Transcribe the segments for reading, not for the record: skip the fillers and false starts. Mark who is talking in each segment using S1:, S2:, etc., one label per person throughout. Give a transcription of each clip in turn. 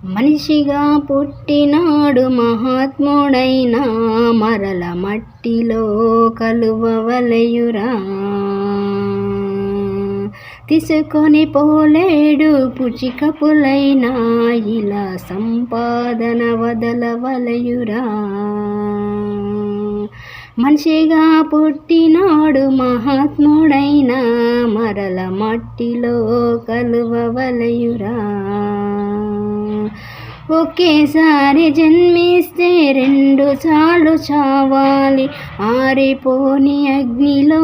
S1: మనిషిగా పుట్టినాడు మహాత్ముడైనా మరల మట్టిలో కలువవలయురా. తీసుకొని పోలేడు పుచికపులైనా ఇలా సంపాదన వదలవలయురా. మనిషిగా పుట్టినాడు మహాత్ముడైనా మరల మట్టిలో కలువవలయురా. ఒకేసారి జన్మిస్తే రెండు సార్లు చావాలి, ఆరిపోని అగ్నిలో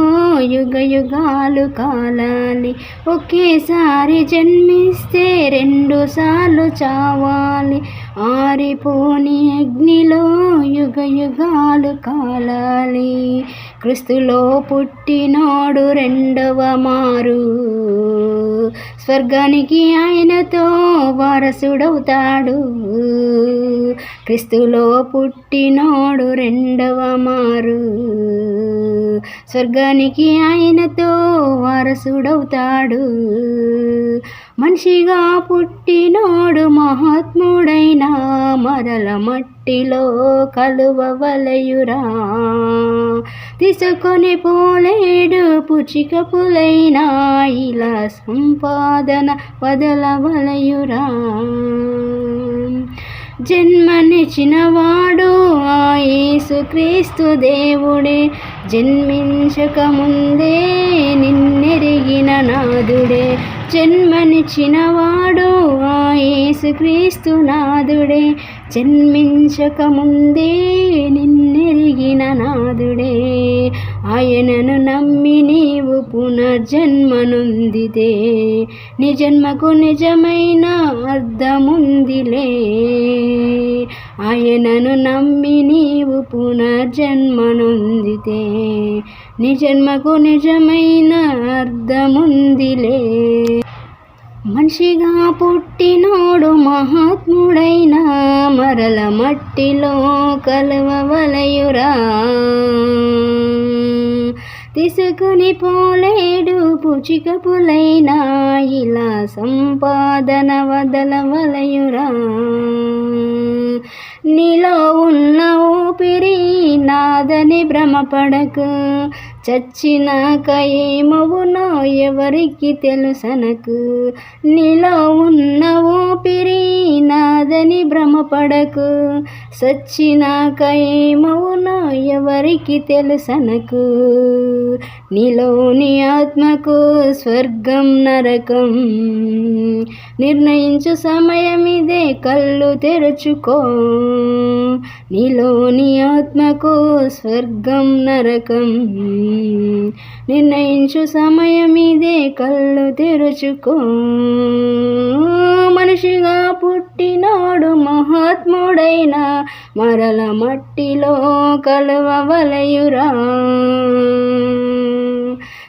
S1: యుగ యుగాలు కాలాలి. ఒకేసారి జన్మిస్తే రెండు సార్లు చావాలి, ఆరిపోని అగ్నిలో యుగ యుగాలు కాలాలి. క్రీస్తులో పుట్టినోడు రెండవ మారు స్వర్గానికి ఆయనతో వారసుడవుతాడు. క్రీస్తులో పుట్టినోడు రెండవ మారు స్వర్గానికి ఆయనతో వారసుడవుతాడు. మనిషిగా పుట్టినోడు మహాత్ముడైనా మరల మట్టిలో కలువవలయురా. తీసుకొని పోలేడు పుచికపులైనా ఇలా సంపాదన వదలవలయురా. జన్మనిచ్చినవాడు ఆ యేసుక్రీస్తు దేవుడే, జన్మించక ముందే నిన్నెరిగిన నాదుడే. జన్మనిచ్చినవాడు ఆ యేసుక్రీస్తు నాదుడే, జన్మించక ముందే నిన్నెరిగిన నాదుడే. ఆయనను నమ్మి నీవు పునర్జన్మనుందితే నీ జన్మకు నిజమైన అర్థముందిలే. ఆయనను నమ్మి నీవు పునర్జన్మనుందితే నీ జన్మకు నిజమైన అర్థముందిలే. మనిషిగా పుట్టినోడు మహాత్ముడైనా మరల మట్టిలో కలువవలయురా. తీసుకొని పోలేడు పుచికపులైనా ఇలా సంపాదన వదలవలయురా. నీలో ఉన్న ఊపిరి నాదని భ్రమపడకు, చచ్చినాక ఏమవునో ఎవరికి తెలుసనకు. నీలో ఉన్న ఊపిరి నాదని భ్రమపడకు, చచ్చినాక ఏమవునో ఎవరికి తెలుసనకు. నీలోని ఆత్మకు స్వర్గం నరకం నిర్ణయించు సమయమిదే, కళ్ళు తెరుచుకో. నీలోని ఆత్మకు స్వర్గం నరకం నిర్ణయించు సమయమిదే, కళ్ళు తెరుచుకో. మనిషిగా పుట్టినోడు మహాత్ముడైనా మరల మట్టిలో కలువవలయురా.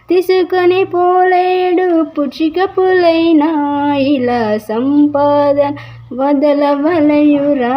S1: తీసుకొని పోలేడు పుచికపులైనా ఇలా సంపాదన వదలవలయురా.